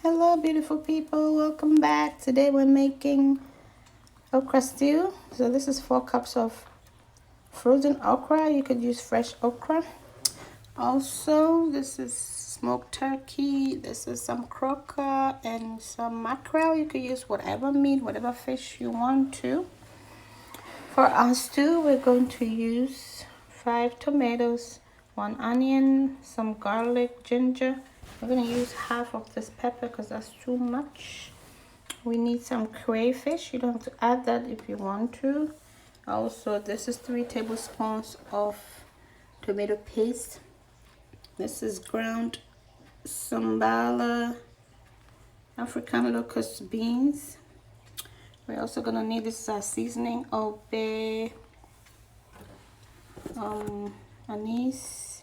Hello beautiful people, welcome back. Today we're making okra stew. So this is 4 cups of frozen okra. You could use fresh okra. Also, this is smoked turkey. This is some croaker and some mackerel. You could use whatever meat, whatever fish you want to. For our stew, we're going to use 5 tomatoes, 1 onion, some garlic, ginger. We're going to use half of this pepper because that's too much. We need some crayfish. You don't have to add that if you want to. Also, this is 3 tablespoons of tomato paste. This is ground sambala African locust beans. We're also gonna need this seasoning: Old Bay, anise,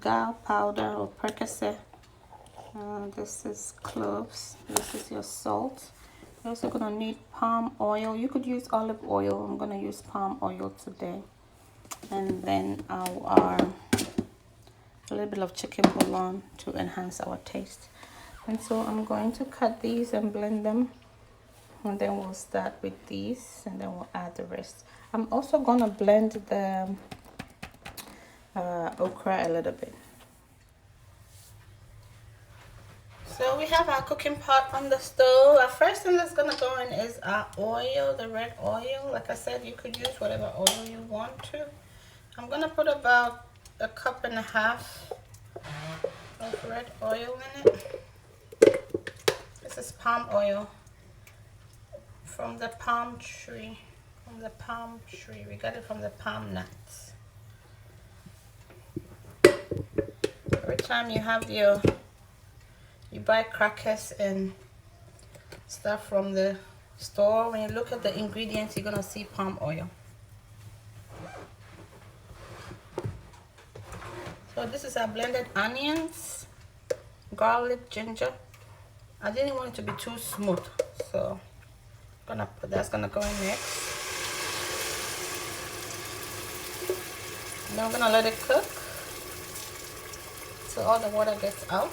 gal powder or percocet. This is cloves. This is your salt. You're also gonna need palm oil. You could use olive oil. I'm gonna use palm oil today. And then a little bit of chicken bouillon to enhance our taste. And so I'm going to cut these and blend them. And then we'll start with these and then we'll add the rest. I'm also gonna blend the okra a little bit. So we have our cooking pot on the stove. Our first thing that's gonna go in is our oil, the red oil. Like I said, you could use whatever oil you want to. I'm gonna put about 1.5 cups of red oil in it. This is palm oil from the palm tree. We got it from the palm nuts. Every time you have you buy crackers and stuff from the store, when you look at the ingredients, you're gonna see palm oil. So this is our blended onions, garlic, ginger. I didn't want it to be too smooth, so that's gonna go in next. And then we're gonna let it cook so all the water gets out.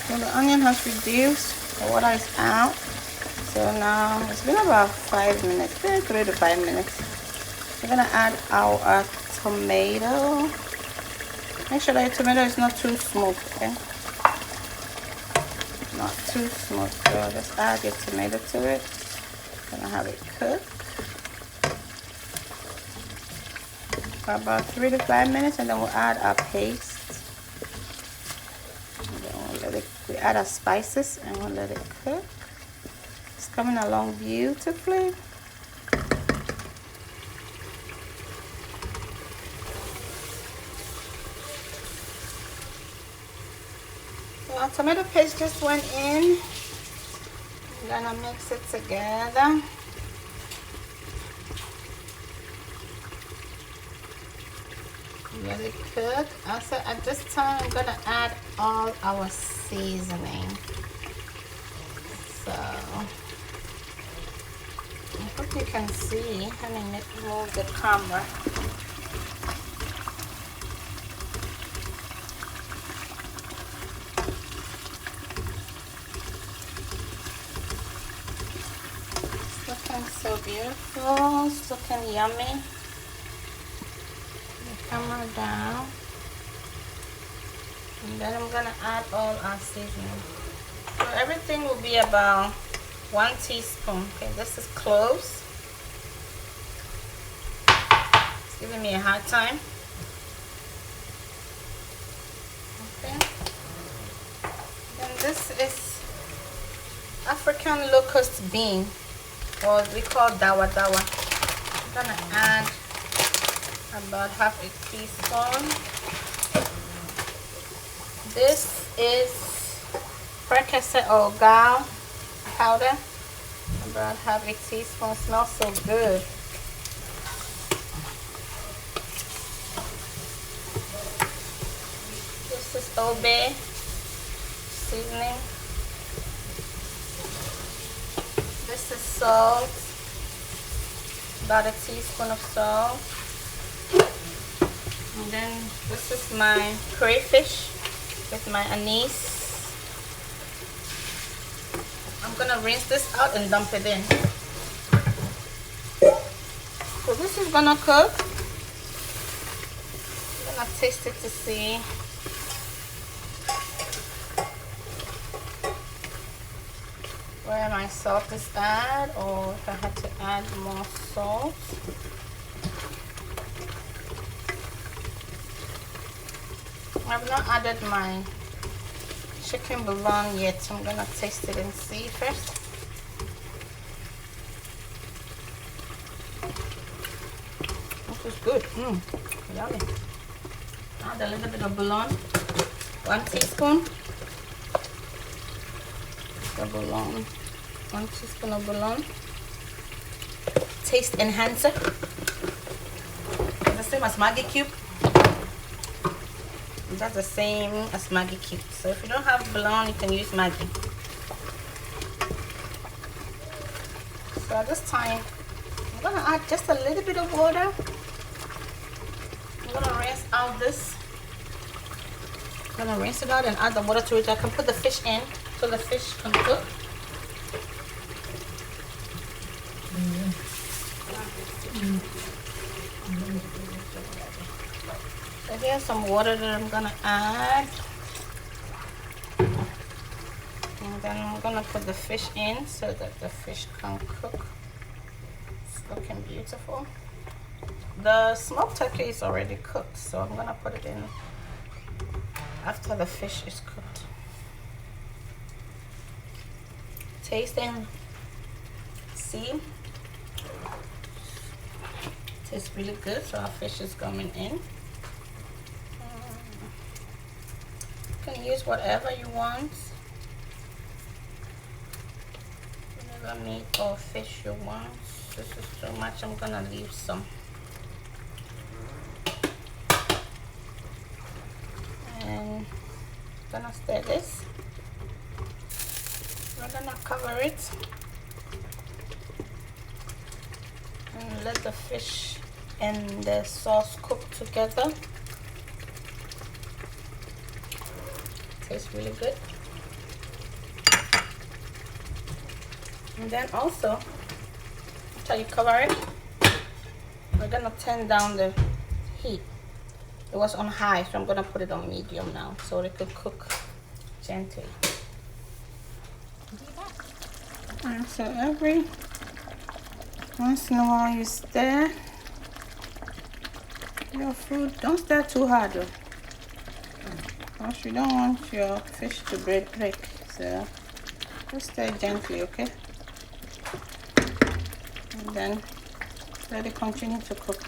So the onion has reduced, the water is out. So now it's been about 5 minutes, 3 to 5 minutes. We're gonna add our tomato. Make sure that your tomato is not too smooth, okay? Not too smooth. So just add your tomato to it. Gonna have it cook for about 3 to 5 minutes, and then we'll add our paste. We add our spices and we'll let it cook. It's coming along beautifully. So our tomato paste just went in. I'm gonna mix it together. Let it cook. Also at this time I'm gonna add all our seasoning. So I hope you can see. Let me move the camera. It's looking so beautiful. It's looking yummy. Camera down, and then I'm gonna add all our seasoning. So everything will be about 1 teaspoon. Okay, this is cloves. It's giving me a hard time. Okay, then this is African locust bean, or we call dawa dawa. I'm gonna add about 1/2 teaspoon. This is percocet or gal powder, about 1/2 teaspoon. Smells so good. Old Bay seasoning. This is salt, about a teaspoon of salt. And then this is my crayfish with my anise. I'm gonna rinse this out and dump it in. So this is gonna cook. I'm gonna taste it to see. Where my salt is at, or if I had to add more salt. I've not added my chicken bouillon yet, so I'm gonna taste it and see first. This is good. Yummy. Add a little bit of bouillon, 1 teaspoon. The bouillon, 1 teaspoon of bouillon. Taste enhancer. The same as Maggi cube. That's the same as Maggi cube. So if you don't have bouillon, you can use Maggi. So at this time, I'm gonna add just a little bit of water. I'm gonna rinse out this. I'm gonna rinse it out and add the water to it. I can put the fish in so the fish can cook. So here's some water that I'm gonna add. And then I'm gonna put the fish in so that the fish can cook. It's looking beautiful. The smoked turkey is already cooked, so I'm gonna put it in after the fish is cooked. Taste and see. Tastes really good, so our fish is coming in. You can use whatever you want, whatever meat or fish you want. This is too much, I'm gonna leave some. And I'm gonna stir this. We're gonna cover it and let the fish and the sauce cook together. Tastes really good. And then also, after you cover it, we're gonna turn down the heat. It was on high, so I'm gonna put it on medium now so it can cook gently. And so every once in a while you stir your food. Don't stir too hard though, because you don't want your fish to break. So just stir gently, okay? And then let it continue to cook.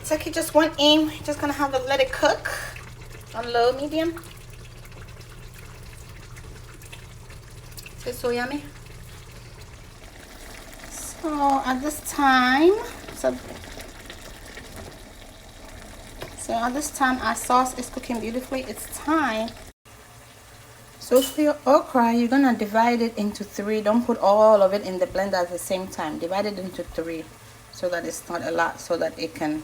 Turkey just went in. Just gonna have to let it cook on low medium. It's so yummy. So at this time, our sauce is cooking beautifully. It's time. So for your okra, you're gonna divide it into 3. Don't put all of it in the blender at the same time. Divide it into 3. So that it's not a lot, so that it can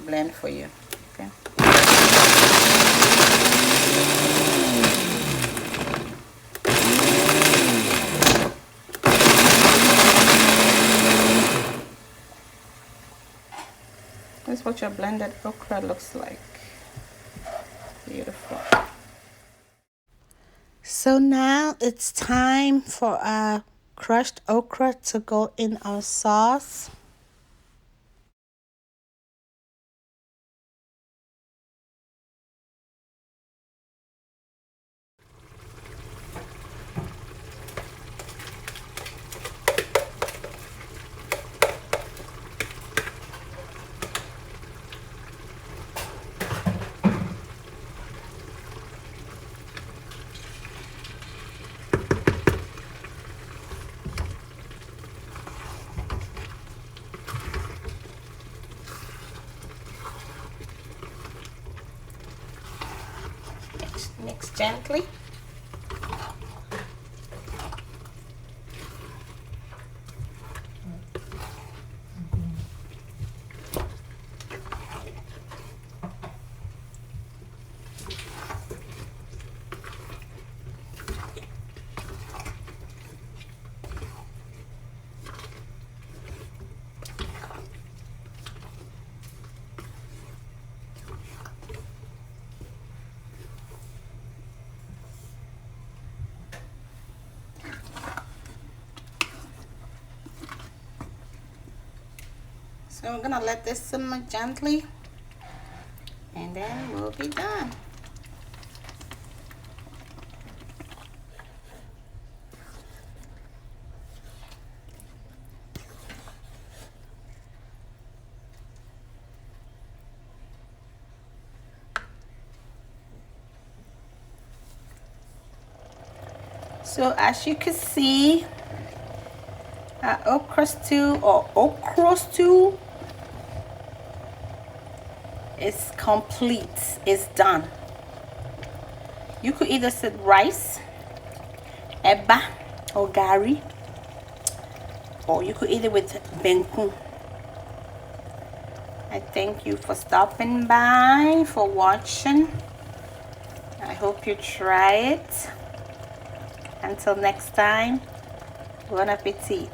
blend for you. Okay. This is what your blended okra looks like. Beautiful. So now it's time for our crushed okra to go in our sauce. Mix gently. So we're gonna let this simmer gently, and then we'll be done. So as you can see, our okra stew or okra stew is complete. It's done. You could either sit rice, eba, or gari, or you could eat it with benku. I thank you for stopping by, for watching. I hope you try it. Until next time, bon appetit.